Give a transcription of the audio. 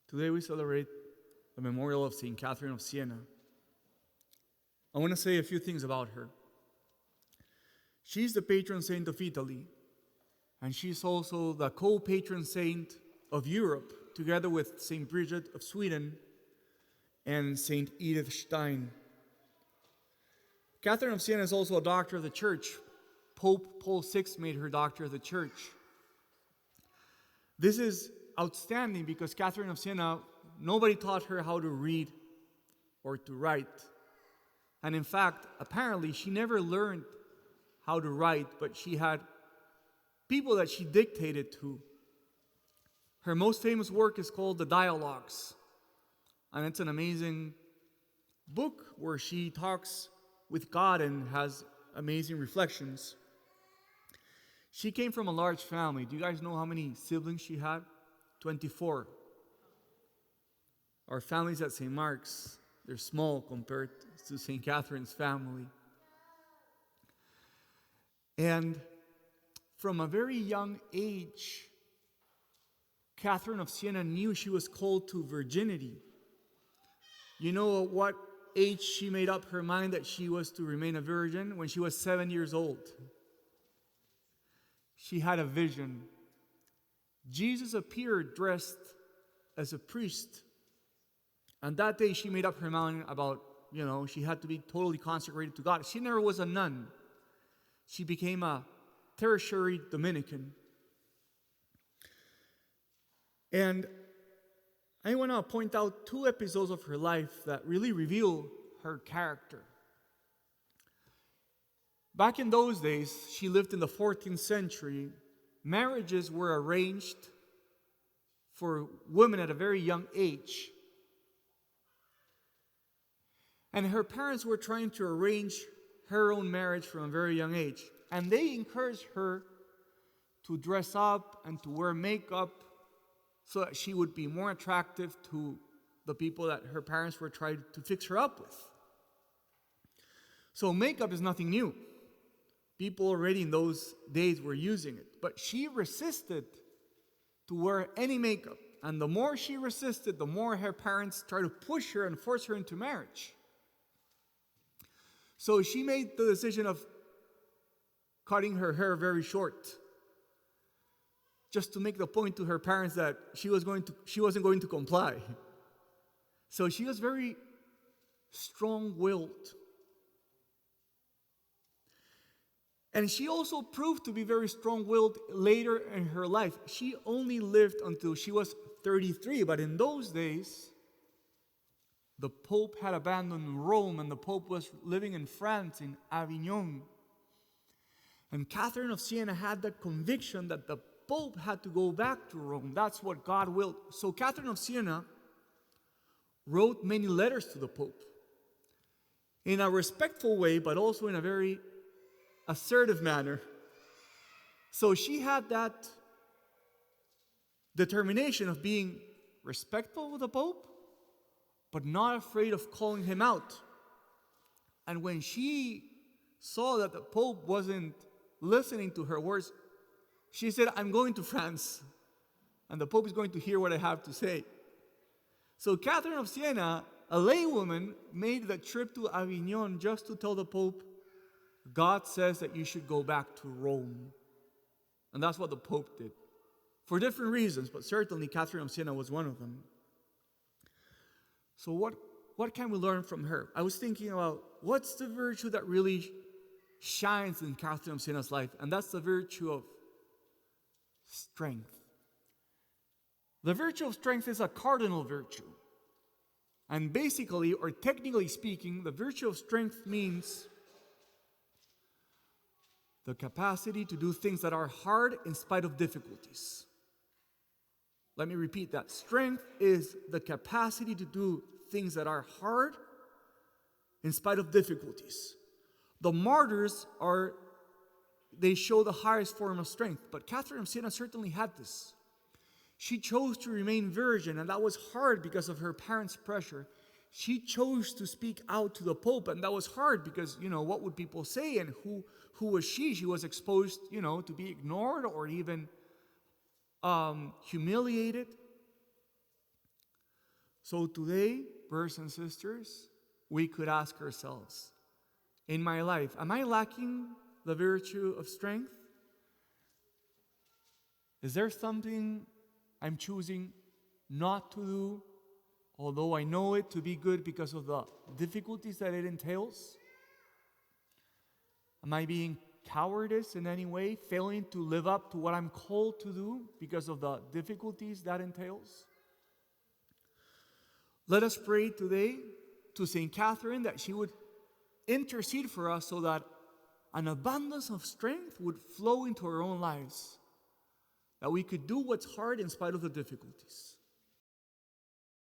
Today we celebrate the memorial of St. Catherine of Siena. I want to say a few things about her. She's the patron saint of Italy, and she's also the co-patron saint of Europe, together with St. Bridget of Sweden and St. Edith Stein. Catherine of Siena is also a doctor of the Church. Pope Paul VI made her doctor of the Church. This is outstanding because Catherine of Siena, nobody taught her how to read or to write. And in fact, apparently, she never learned how to write, but she had people that she dictated to. Her most famous work is called The Dialogues, and it's an amazing book where she talks with God and has amazing reflections. She came from a large family. Do you guys know how many siblings she had? 24. Our families at St. Mark's, they're small compared to St. Catherine's family. And from a very young age, Catherine of Siena knew she was called to virginity. You know at what age she made up her mind that she was to remain a virgin? When she was 7 years old. She had a vision. Jesus appeared dressed as a priest. And that day she made up her mind about, she had to be totally consecrated to God. She never was a nun. She became a tertiary Dominican. And I want to point out two episodes of her life that really reveal her character. Back in those days, she lived in the 14th century. Marriages were arranged for women at a very young age. And her parents were trying to arrange her own marriage from a very young age. And they encouraged her to dress up and to wear makeup so that she would be more attractive to the people that her parents were trying to fix her up with. So makeup is nothing new. People already in those days were using it. But she resisted to wear any makeup. And the more she resisted, the more her parents tried to push her and force her into marriage. So she made the decision of cutting her hair very short, just to make the point to her parents that she wasn't going to comply. So she was very strong-willed. And she also proved to be very strong-willed later in her life. She only lived until she was 33, but in those days, the Pope had abandoned Rome and the Pope was living in France, in Avignon. And Catherine of Siena had the conviction that the Pope had to go back to Rome. That's what God willed. So Catherine of Siena wrote many letters to the Pope in a respectful way, but also in a very assertive manner. So she had that determination of being respectful with the Pope, but not afraid of calling him out. And when she saw that the Pope wasn't listening to her words, she said, "I'm going to France, and the Pope is going to hear what I have to say." So Catherine of Siena, a laywoman, made the trip to Avignon just to tell the Pope, God says that you should go back to Rome. And that's what the Pope did. For different reasons, but certainly Catherine of Siena was one of them. So what can we learn from her? I was thinking about what's the virtue that really shines in Catherine of Siena's life, and that's the virtue of strength. The virtue of strength is a cardinal virtue. And basically, or technically speaking, the virtue of strength means the capacity to do things that are hard in spite of difficulties. Let me repeat that. Strength is the capacity to do things that are hard in spite of difficulties. The martyrs they show the highest form of strength, but Catherine of Siena certainly had this. She chose to remain virgin, and that was hard because of her parents' pressure. She chose to speak out to the Pope, and that was hard because, what would people say, and who was she? She was exposed, to be ignored or even humiliated. So today, brothers and sisters, we could ask ourselves, in my life, am I lacking the virtue of strength? Is there something I'm choosing not to do, although I know it to be good because of the difficulties that it entails? Am I being cowardice in any way, failing to live up to what I'm called to do because of the difficulties that entails? Let us pray today to St. Catherine that she would intercede for us so that an abundance of strength would flow into our own lives, that we could do what's hard in spite of the difficulties.